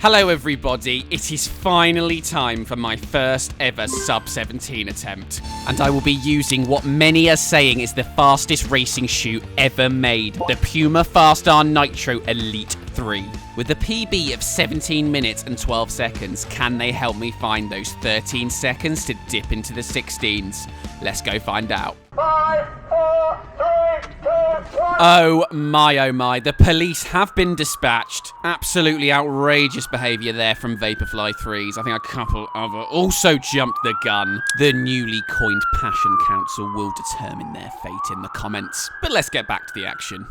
Hello everybody, it is finally time for my first ever sub-17 attempt. And I will be using what many are saying is the fastest racing shoe ever made, the Puma Fast-R Nitro Elite 3. With a PB of 17 minutes and 12 seconds, can they help me find those 13 seconds to dip into the 16s? Let's go find out. 5, 4, 3, 2, 1. Oh my, the police have been dispatched. Absolutely outrageous behaviour there from Vaporfly 3s. I think a couple other also jumped the gun. The newly coined Passion Council will determine their fate in the comments. But let's get back to the action.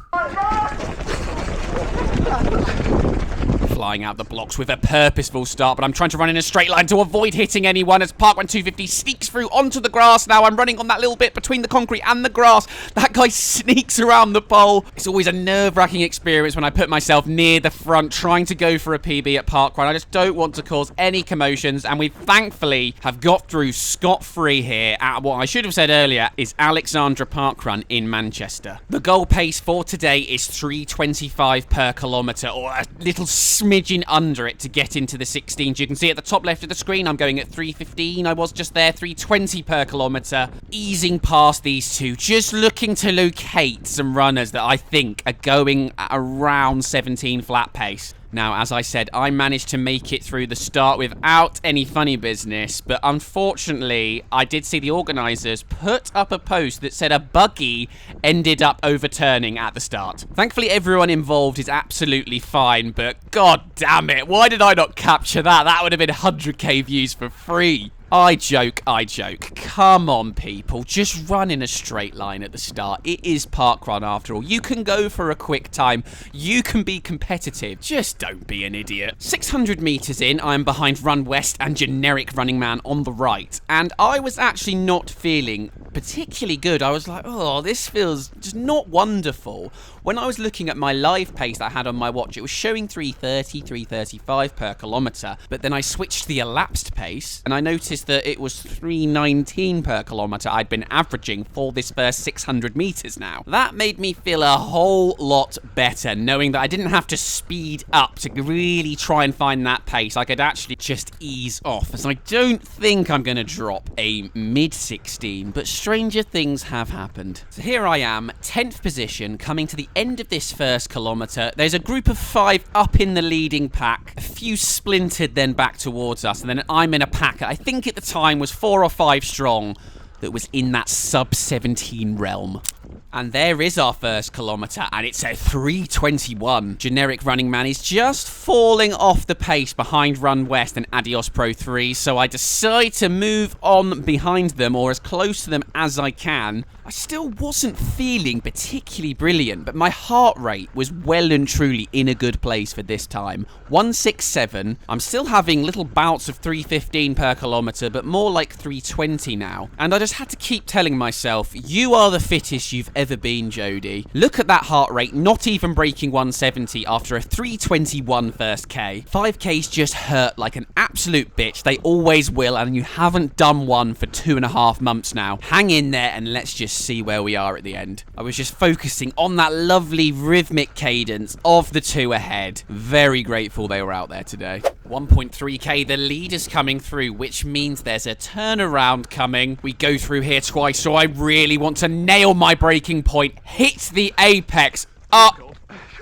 Flying out the blocks with a purposeful start, but I'm trying to run in a straight line to avoid hitting anyone as Parkrun 250 sneaks through onto the grass. Now I'm running on that little bit between the concrete and the grass. That guy sneaks around the pole. It's always a nerve-wracking experience when I put myself near the front trying to go for a PB at Parkrun. I just don't want to cause any commotions, and we thankfully have got through scot-free here at what I should have said earlier is Alexandra Parkrun in Manchester. The goal pace for today is 3:25 per kilometre, or a little smidgen under it to get into the 16s. You can see at the top left of the screen, I'm going at 3:15. I was just there, 3:20 per kilometre. Easing past these two, just looking to locate some runners that I think are going at around 17 flat pace. Now, as I said, I managed to make it through the start without any funny business, but unfortunately, I did see the organisers put up a post that said a buggy ended up overturning at the start. Thankfully, everyone involved is absolutely fine, but god damn it, why did I not capture that? That would have been 100k views for free. I joke. Come on, people. Just run in a straight line at the start. It is Parkrun after all. You can go for a quick time. You can be competitive. Just don't be an idiot. 600 meters in, I am behind Run West and Generic Running Man on the right. And I was actually not feeling particularly good. I was like, oh, this feels just not wonderful. When I was looking at my live pace that I had on my watch, it was showing 3:30, 3:35 per kilometre. But then I switched to the elapsed pace, and I noticed that it was 3:19 per kilometre I'd been averaging for this first 600 metres now. That made me feel a whole lot better, knowing that I didn't have to speed up to really try and find that pace. I could actually just ease off, as I don't think I'm going to drop a mid-16, but stranger things have happened. So here I am, 10th position, coming to the end of this first kilometre. There's a group of 5 up in the leading pack, a few splintered then back towards us, and then I'm in a pack I think at the time was 4 or 5 strong that was in that sub-17 realm. And there is our first kilometre, and it's at 3:21. Generic Running Man is just falling off the pace behind Run West and Adios Pro 3, so I decide to move on behind them, or as close to them as I can. I still wasn't feeling particularly brilliant, but my heart rate was well and truly in a good place for this time. 167. I'm still having little bouts of 3:15 per kilometre, but more like 3:20 now. And I just had to keep telling myself, you are the fittest you've ever been, Jody. Look at that heart rate, not even breaking 170 after a 3:21 first K. 5Ks just hurt like an absolute bitch. They always will, and you haven't done one for 2.5 months now. Hang in there and let's just see where we are at the end. I was just focusing on that lovely rhythmic cadence of the two ahead. Very grateful they were out there today. 1.3k, the lead is coming through, which means there's a turnaround coming. We go through here twice, so I really want to nail my breaking point. Hit the apex.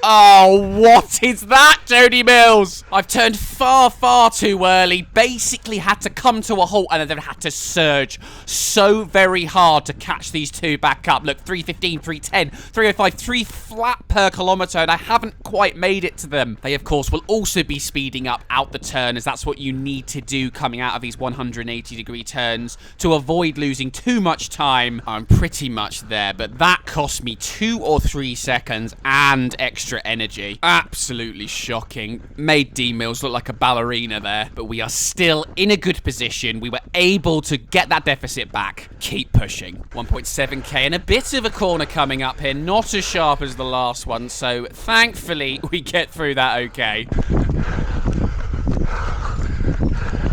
Oh, what is that, Jody Mills? I've turned far too early. Basically had to come to a halt and then had to surge so very hard to catch these two back up. Look, 3:15, 3:10, 3:05, 3 flat per kilometre, and I haven't quite made it to them. They, of course, will also be speeding up out the turn, as that's what you need to do coming out of these 180-degree turns to avoid losing too much time. I'm pretty much there, but that cost me 2 or 3 seconds and extra energy. Absolutely shocking. Made D-Mills look like a ballerina there, but we are still in a good position. We were able to get that deficit back. Keep pushing. 1.7k and a bit of a corner coming up here. Not as sharp as the last one, so thankfully we get through that okay.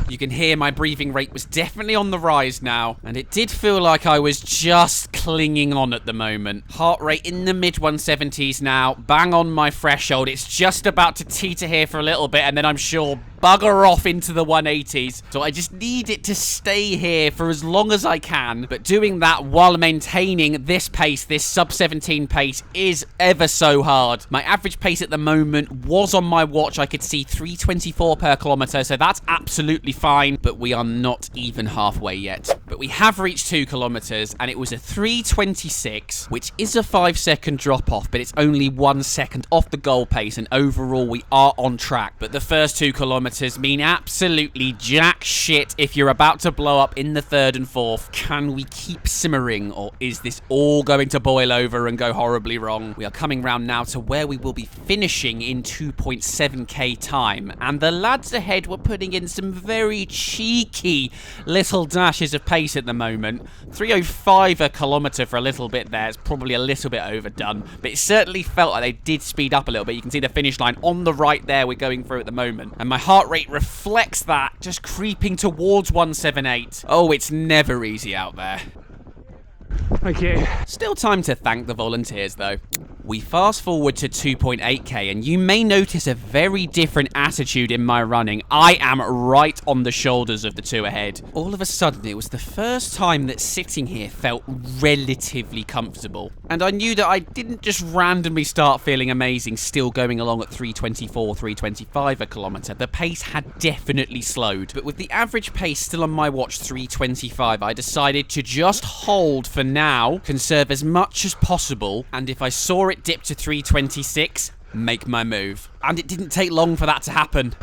You You can hear my breathing rate was definitely on the rise now, and it did feel like I was just clinging on at the moment. Heart rate in the mid-170s now, bang on my threshold. It's just about to teeter here for a little bit, and then I'm sure bugger off into the 180s. So I just need it to stay here for as long as I can, but doing that while maintaining this pace, this sub-17 pace, is ever so hard. My average pace at the moment was on my watch. I could see 324 per kilometer, so that's absolutely fine, but we are not even halfway yet. But we have reached 2 kilometers, and it was a 326, which is a 5-second drop off, but it's only 1 second off the goal pace, and overall we are on track. But the first 2 kilometers mean absolutely jack shit if you're about to blow up in the 3rd and 4th. Can we keep simmering, or is this all going to boil over and go horribly wrong? We are coming round now to where we will be finishing in 2.7k time, and the lads ahead were putting in some very cheeky little dashes of pace at the moment. 305 a kilometer for a little bit there. It's probably a little bit overdone, but it certainly felt like they did speed up a little bit. You can see the finish line on the right there we're going through at the moment, and my heart rate reflects that, just creeping towards 178. Oh, it's never easy out there. Okay. Still time to thank the volunteers, though. We fast forward to 2.8k, and you may notice a very different attitude in my running. I am right on the shoulders of the 2 ahead. All of a sudden, it was the first time that sitting here felt relatively comfortable. And I knew that I didn't just randomly start feeling amazing still going along at 324, 325 a kilometer. The pace had definitely slowed. But with the average pace still on my watch, 325, I decided to just hold for now, conserve as much as possible, and if I saw it dip to 326, make my move. And it didn't take long for that to happen.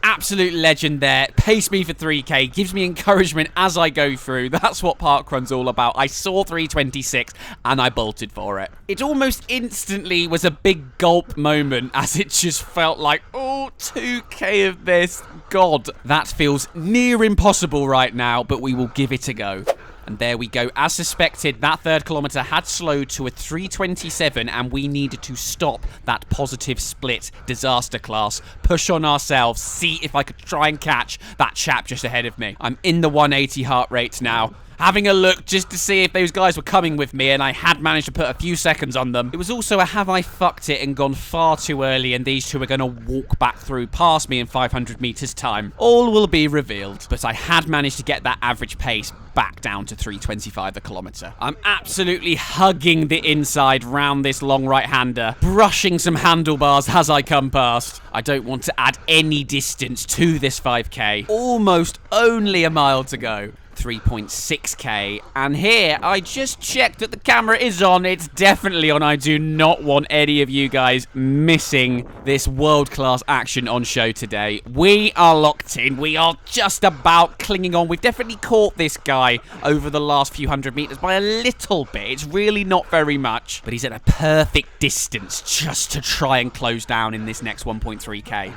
Absolute legend there. Pace me for 3k, gives me encouragement as I go through. That's what parkrun's all about. I saw 326 and I bolted for it. It almost instantly was a big gulp moment, as it just felt like, oh, 2k of this. God, that feels near impossible right now, but we will give it a go. And there we go. As suspected, that 3rd kilometer had slowed to a 327, and we needed to stop that positive split disaster class, push on ourselves, see if I could try and catch that chap just ahead of me. I'm in the 180 heart rate now, having a look just to see if those guys were coming with me, and I had managed to put a few seconds on them. It was also a have I fucked it and gone far too early, and these 2 are going to walk back through past me in 500 meters time. All will be revealed, but I had managed to get that average pace back down to 325 a kilometer. I'm absolutely hugging the inside round this long right-hander, brushing some handlebars as I come past. I don't want to add any distance to this 5k. Almost only a mile to go. 3.6k, and here I just checked that the camera is on. It's definitely on. I do not want any of you guys missing this world-class action on show today. We are locked in. We are just about clinging on. We've definitely caught this guy over the last few hundred meters by a little bit. It's really not very much, but he's at a perfect distance just to try and close down in this next 1.3k.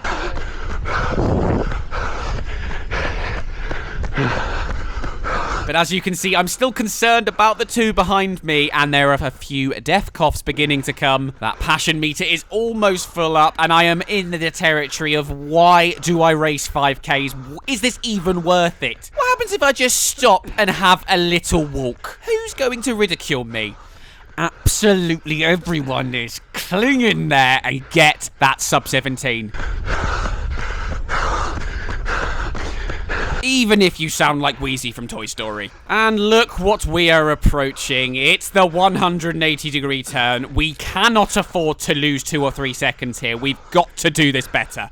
But as you can see, I'm still concerned about the 2 behind me, and there are a few death coughs beginning to come. That passion meter is almost full up, and I am in the territory of, why do I race 5Ks? Is this even worth it? What happens if I just stop and have a little walk? Who's going to ridicule me? Absolutely everyone is. Cling in there and get that sub-17. Even if you sound like Wheezy from Toy Story. And look what we are approaching. It's the 180-degree turn. We cannot afford to lose 2 or 3 seconds here. We've got to do this better.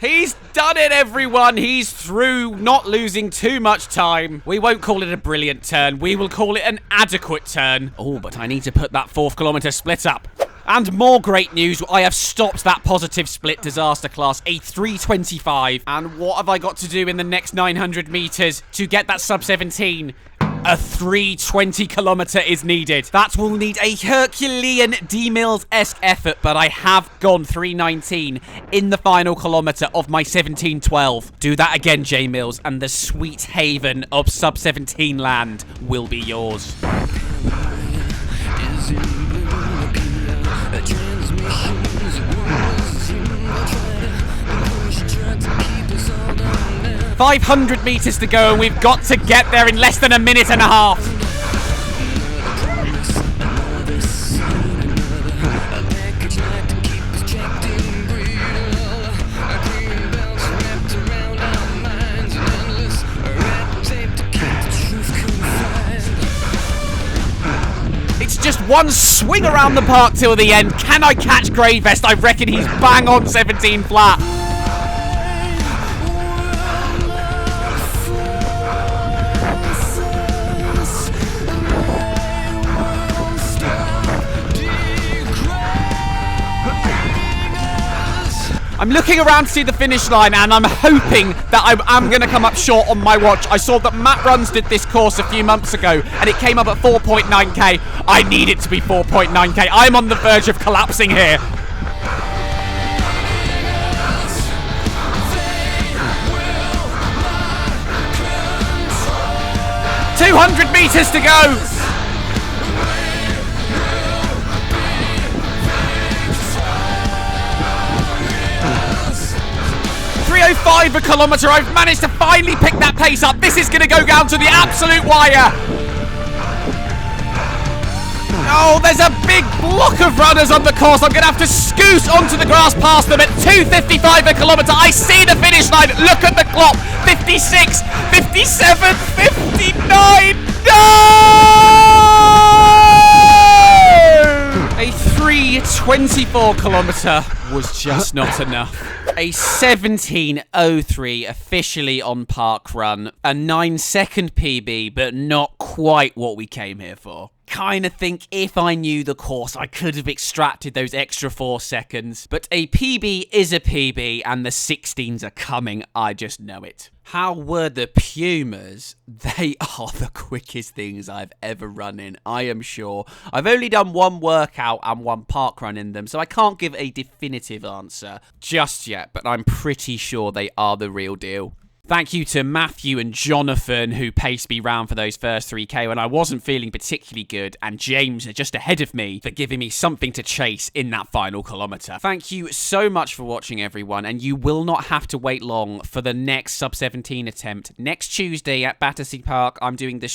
He's done it, everyone. He's through, not losing too much time. We won't call it a brilliant turn. We will call it an adequate turn. Oh, but I need to put that 4th kilometer split up. And more great news, I have stopped that positive split disaster class, a 325. And what have I got to do in the next 900 meters to get that sub-17? A 320 kilometer is needed. That will need a Herculean D-Mills-esque effort, but I have gone 319 in the final kilometer of my 1712. Do that again, J Mills, and the sweet haven of sub-17 land will be yours. 500 meters to go, and we've got to get there in less than a minute and a half. It's just one swing around the park till the end. Can I catch Grey Vest? I reckon he's bang on 17 flat. I'm looking around to see the finish line, and I'm hoping that I am going to come up short on my watch. I saw that Matt Runs did this course a few months ago, and it came up at 4.9k. I need it to be 4.9k. I'm on the verge of collapsing here. $200 meters to go. 305 a kilometer. I've managed to finally pick that pace up. This is going to go down to the absolute wire. Oh, there's a big block of runners on the course. I'm going to have to scoot onto the grass past them at 2:55 a kilometer. I see the finish line. Look at the clock. 56, 57, 59. No! A 3:24 kilometer was just not enough. A 17:03 officially on Parkrun. A 9-second PB, but not quite what we came here for. Kind of think if I knew the course, I could have extracted those extra 4 seconds. But a PB is a PB, and the 16s are coming. I just know it. How were the Pumas? They are the quickest things I've ever run in, I am sure. I've only done one workout and one parkrun in them, so I can't give a definitive answer just yet, but I'm pretty sure they are the real deal. Thank you to Matthew and Jonathan, who paced me round for those first 3k when I wasn't feeling particularly good, and James, just ahead of me, for giving me something to chase in that final kilometre. Thank you so much for watching, everyone, and you will not have to wait long for the next sub-17 attempt. Next Tuesday at Battersea Park, I'm doing the